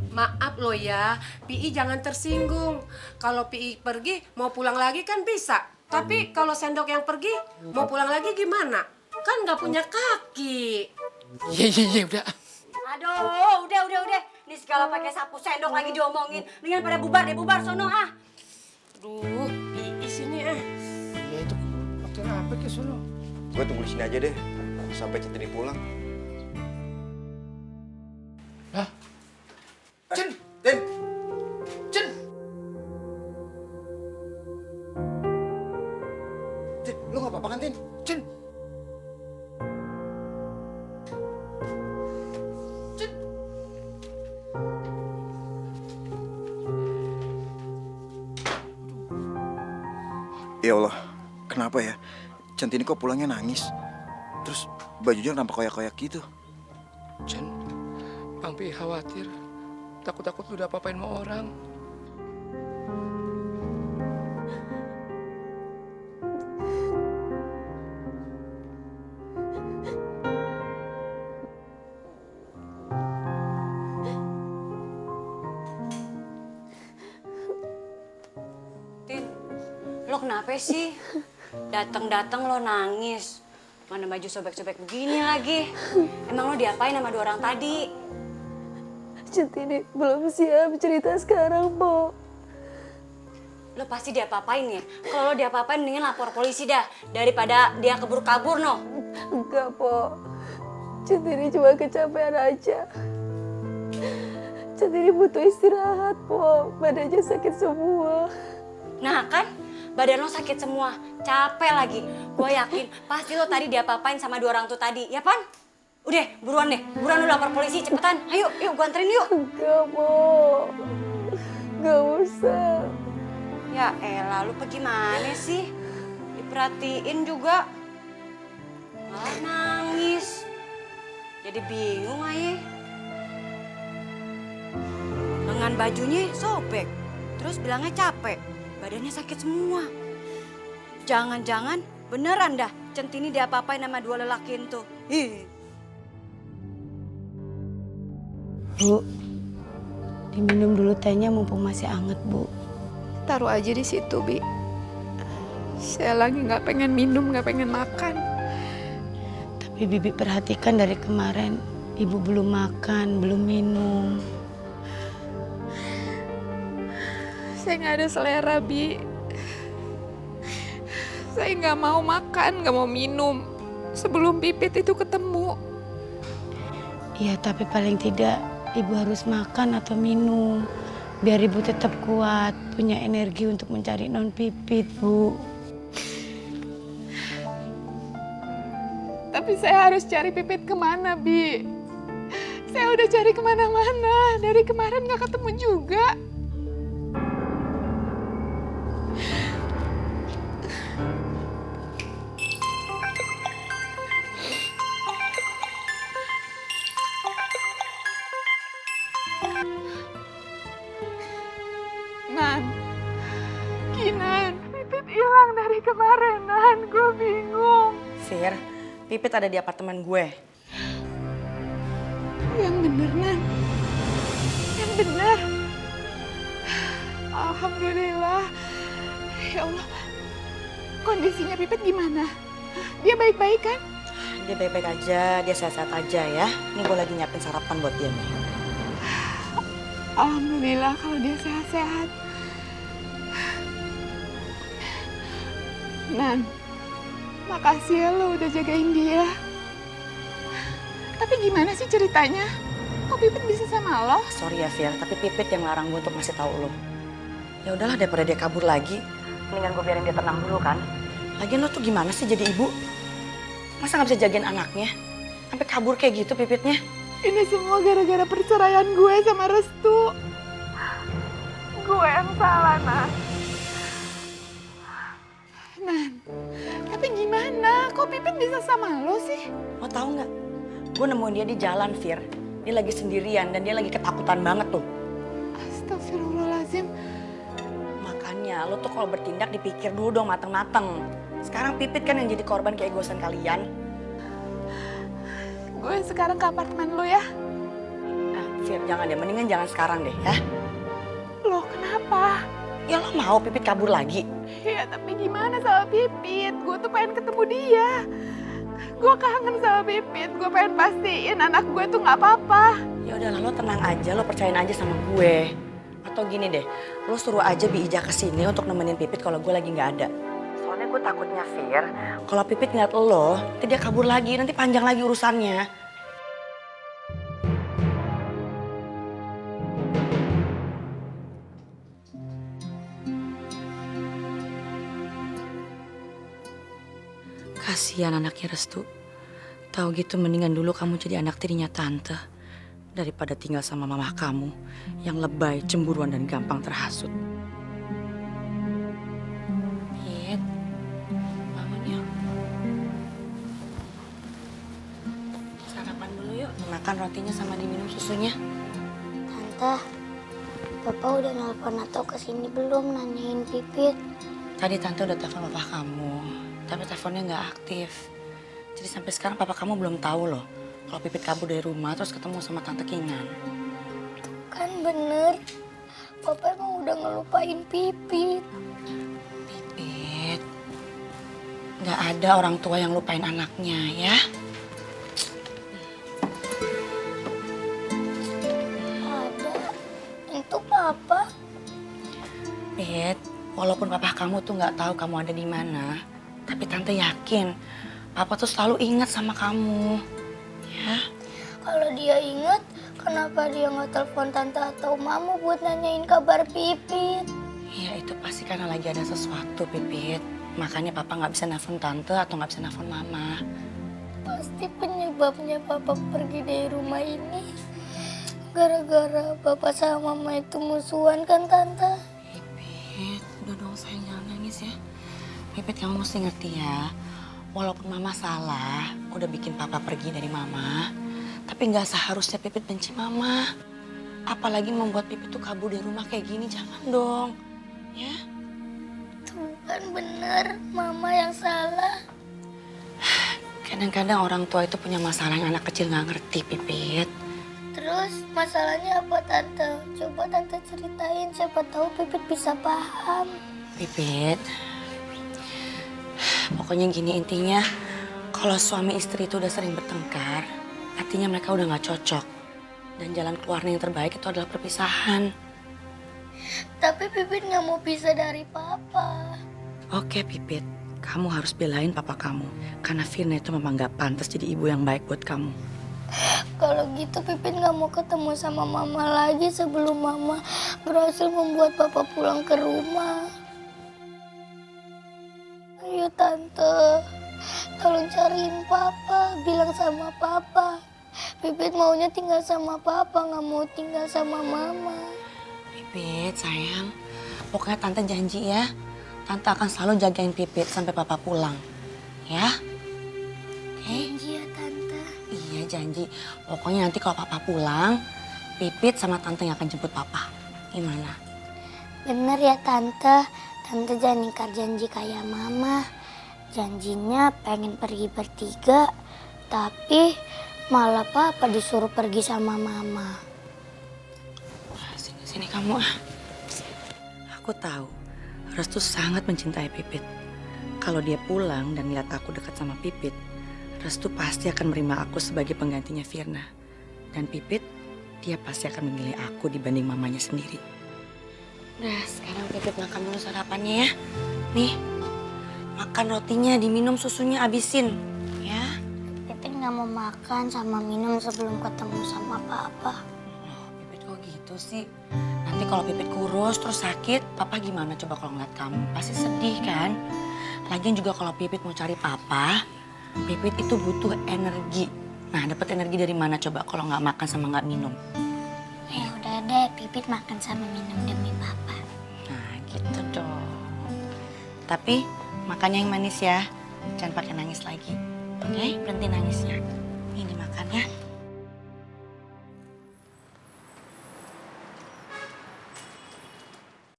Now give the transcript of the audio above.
Maaf loh ya, Pi jangan tersinggung. Kalau Pi pergi mau pulang lagi kan bisa. Tapi kalau Sendok yang pergi mau pulang lagi gimana? Kan nggak punya kaki. Iya udah. Aduh, udah. Ini segala pakai sapu sendok lagi diomongin. Mendingan pada bubar deh, bubar sono ah. Duh, Pi sini ah. Ya itu waktu apa ke sono? Gue tunggu di sini aja deh, sampai Centini pulang. Hah? Cen, Tin, Cen. Tin, lu nggak apa-apa kan Tin? Cen. Cen. Ya Allah, kenapa ya? Centini kok pulangnya nangis? Terus bajunya nampak koyak-koyak gitu. Cen, Bang Pi khawatir. Takut-takut lu udah apa-apain sama orang. Tin, lo kenapa sih? Datang-datang lo nangis. Mana baju sobek-sobek begini lagi. Emang lo diapain sama dua orang tadi? Centini belum siap cerita sekarang, Po. Lo pasti diapa-apain ya. Kalau lo diapa-apain mendingan lapor polisi dah. Daripada dia keburu-kabur no. Enggak, Po. Centini cuma kecapean aja. Centini butuh istirahat, Po. Badannya sakit semua. Nah kan, badan lo sakit semua, capek lagi. Gue yakin pasti lo tadi diapa-apain sama dua orang tuh tadi, ya Pan? Udah, buruan deh, buruan lo lapor polisi, cepetan. Ayo, gue anterin yuk. Enggak, Po. Enggak usah. Ya elah, lu pergi mana sih? Diperhatiin juga. Malah nangis. Jadi bingung aja. Lengan bajunya sobek, terus bilangnya capek. Badannya sakit semua. Jangan-jangan beneran dah Centini diapa-apain sama dua lelaki itu. Ih. Bu, diminum dulu tehnya mumpung masih anget, Bu. Taruh aja di situ, Bi. Saya lagi nggak pengen minum, nggak pengen makan. Tapi Bibi perhatikan dari kemarin, Ibu belum makan, belum minum. Saya nggak ada selera, Bi. Saya nggak mau makan, nggak mau minum sebelum Pipit itu ketemu. Iya, tapi paling tidak Ibu harus makan atau minum. Biar Ibu tetap kuat, punya energi untuk mencari non Pipit, Bu. Tapi saya harus cari Pipit kemana, Bi? Saya udah cari kemana-mana. Dari kemarin nggak ketemu juga. Nan, Kinan, Pipit hilang dari kemarin, Nan. Gue bingung. Fir, Pipit ada di apartemen gue. Yang bener, Nan. Yang bener. Alhamdulillah. Ya Allah. Kondisinya Pipit gimana? Dia baik-baik kan? Dia baik-baik aja, dia sehat-sehat aja ya. Ini gue lagi nyiapin sarapan buat dia nih. Alhamdulillah kalau dia sehat-sehat. Nan, makasih ya lo udah jagain dia. Tapi gimana sih ceritanya? Kok Pipit bisa sama lo? Sorry ya Fir, tapi Pipit yang larang gue untuk ngasih tahu lo. Ya udahlah daripada dia kabur lagi, mendingan gue biarin dia tenang dulu kan. Lagian lo tuh gimana sih jadi ibu? Masa nggak bisa jagain anaknya? Sampai kabur kayak gitu Pipitnya? Ini semua gara-gara perceraian gue sama Restu. Gue yang salah, Nan. Nan, tapi gimana? Kok Pipit bisa sama lo sih? Lo tahu nggak? Gue nemuin dia di jalan Fir. Dia lagi sendirian dan dia lagi ketakutan banget tuh. Astagfirullahaladzim. Makanya lo tuh kalau bertindak dipikir dulu dong mateng-mateng. Sekarang Pipit kan yang jadi korban keegoisan kalian. Gue sekarang ke apartemen lo ya. Fir, jangan deh, mendingan jangan sekarang deh ya. Loh kenapa? Ya lo mau Pipit kabur lagi? Ya tapi gimana sama Pipit? Gue tuh pengen ketemu dia. Gue kangen sama Pipit. Gue pengen pastiin anak gue tuh nggak apa-apa. Ya udah lo tenang aja, lo percayain aja sama gue. Atau gini deh, lo suruh aja Bi Ija kesini untuk nemenin Pipit kalau gue lagi nggak ada. Soalnya gue takutnya Fir, kalau Pipit ngeliat lo, nanti dia kabur lagi, nanti panjang lagi urusannya. Kasihan anaknya Restu. Tahu gitu mendingan dulu kamu jadi anak tirinya tante daripada tinggal sama mama kamu yang lebay, cemburuan dan gampang terhasut. Pit, bangun yuk. Sarapan dulu yuk. Makan rotinya sama diminum susunya. Tante, Papa udah nelpon atau kesini belum nanyain Pipit? Tadi tante udah telepon papa kamu, tapi teleponnya nggak aktif. Jadi sampai sekarang papa kamu belum tahu loh kalau Pipit kabur dari rumah terus ketemu sama tante Kinan. Kan bener, Papa emang udah ngelupain Pipit. Pipit, nggak ada orang tua yang lupain anaknya ya. Ada, itu Papa. Pit, walaupun papa kamu tuh nggak tahu kamu ada di mana, tapi tante yakin papa tuh selalu ingat sama kamu. Ya. Kalau dia inget, kenapa dia nggak telepon Tante atau Mama buat nanyain kabar Pipit? Ya itu pasti karena lagi ada sesuatu, Pipit. Makanya papa nggak bisa nelfon tante atau nggak bisa nelfon mama. Pasti penyebabnya Papa pergi dari rumah ini gara-gara Papa sama Mama itu musuhan kan Tante? Pipit, udah dong sayang jangan nangis ya. Pipit kamu mesti ngerti ya. Walaupun mama salah, udah bikin papa pergi dari mama. Tapi nggak seharusnya Pipit benci mama. Apalagi membuat Pipit tuh kabur dari rumah kayak gini, jangan dong. Ya? Tuh kan bener, Mama yang salah. Kadang-kadang orang tua itu punya masalah yang anak kecil nggak ngerti, Pipit. Terus masalahnya apa Tante? Coba Tante ceritain, siapa tahu Pipit bisa paham. Pipit, pokoknya gini intinya, kalau suami istri itu udah sering bertengkar, artinya mereka udah gak cocok. Dan jalan keluarnya yang terbaik itu adalah perpisahan. Tapi Pipit nggak mau pisah dari Papa. Oke Pipit, kamu harus belain papa kamu. Karena Firna itu memang gak pantas jadi ibu yang baik buat kamu. Kalau gitu Pipit nggak mau ketemu sama Mama lagi sebelum Mama berhasil membuat Papa pulang ke rumah. Ayo Tante, tolong cariin Papa, bilang sama Papa. Pipit maunya tinggal sama Papa, nggak mau tinggal sama Mama. Pipit sayang, pokoknya tante janji ya. Tante akan selalu jagain Pipit sampai papa pulang. Ya? Oke? Janji ya Tante. Iya janji. Pokoknya nanti kalau papa pulang, Pipit sama tante yang akan jemput papa. Gimana? Bener ya Tante, Tante jangan ingkar janji kayak Mama. Janjinya pengen pergi bertiga, tapi malah Papa disuruh pergi sama Mama. Sini kamu. Aku tahu, Restu sangat mencintai Pipit. Kalau dia pulang dan lihat aku dekat sama Pipit, Restu pasti akan menerima aku sebagai penggantinya Firna. Dan Pipit, dia pasti akan memilih aku dibanding mamanya sendiri. Udah, sekarang Pipit makan dulu sarapannya ya. Nih, makan rotinya, diminum susunya, abisin. Ya. Pipit nggak mau makan sama minum sebelum ketemu sama Papa. Loh, Pipit kok gitu sih? Nanti kalau Pipit kurus terus sakit, Papa gimana coba kalau ngeliat kamu? Pasti sedih kan? Lagian juga kalau Pipit mau cari Papa, Pipit itu butuh energi. Nah, dapat energi dari mana coba kalau nggak makan sama nggak minum? Ya udah deh, Pipit makan sama minum demi Papa. Nah, gitu dong. Tapi makannya yang manis ya. Jangan pakai nangis lagi. Oke, berhenti nangisnya. Ini makan ya.